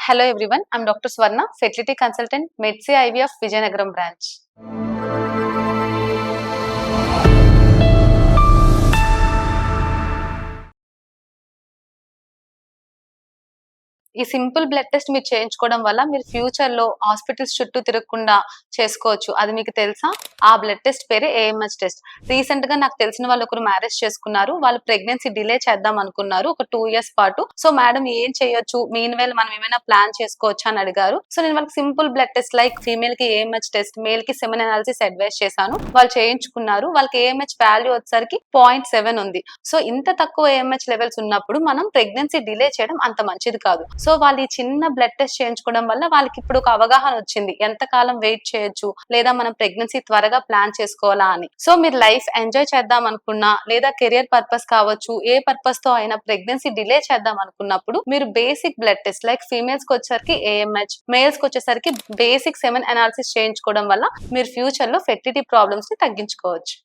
Hello everyone, I'm Dr. Swarna, fertility consultant, Medsi IVF Vijayanagaram branch. ఈ simple blood test మీరు చేయించుకోవడం వల్ల మీరు ఫ్యూచర్‌లో హాస్పిటల్స్ చుట్టూ తిరగకుండా చేసుకోవచ్చు. అది మీకు తెలుసా? ఆ బ్లడ్ టెస్ట్ పేరే ఏఎంహెచ్ టెస్ట్. రీసెంట్‌గా నాకు తెలిసిన వాళ్ళు ఒకరు మ్యారేజ్ చేసుకున్నారు. వాళ్ళు ప్రెగ్నెన్సీ డిలే చేద్దాం అనుకున్నారు ఒక 2 ఇయర్స్ పాటు. సో మేడం ఏం చేయొచ్చు? మీన్‌వైల్ మనం ఏమైనా ప్లాన్ చేసుకోవచ్చా అని అడిగారు. సో నేను వాళ్ళకి సింపుల్ బ్లడ్ టెస్ట్ లైక్ ఫీమేల్‌కి ఏఎంహెచ్ టెస్ట్, మేల్‌కి సెమెన్ అనాలిసిస్ అడ్వైస్ చేశాను. వాళ్ళు చేయించుకున్నారు. వాళ్ళకి ఏఎంహెచ్ వాల్యూ వచ్చేసరికి 0.7 ఉంది. సో ఇంత తక్కువ ఏఎంహెచ్ లెవెల్స్ ఉన్నప్పుడు మనం ప్రెగ్నెన్సీ డిలే చేయడం అంత మంచిది కాదు. సో వాళ్ళు ఈ చిన్న బ్లడ్ టెస్ట్ చేయించుకోవడం వల్ల వాళ్ళకి ఇప్పుడు ఒక అవగాహన వచ్చింది. ఎంత కాలం వెయిట్ చేయొచ్చు, లేదా మనం ప్రెగ్నెన్సీ త్వరగా ప్లాన్ చేసుకోవాలా అని. సో మీరు లైఫ్ ఎంజాయ్ చేద్దాం అనుకున్నా, లేదా కెరియర్ పర్పస్ కావచ్చు, ఏ పర్పస్ తో అయినా ప్రెగ్నెన్సీ డిలే చేద్దాం అనుకున్నప్పుడు మీరు basic blood test like females కి వచ్చేసరికి ఏఎంహెచ్, మేల్స్ కి వచ్చేసరికి బేసిక్ సెమెన్ అనాలిసిస్ చేయించుకోవడం వల్ల మీరు ఫ్యూచర్ లో ఫెర్టిలిటీ ప్రాబ్లమ్స్ ని తగ్గించుకోవచ్చు.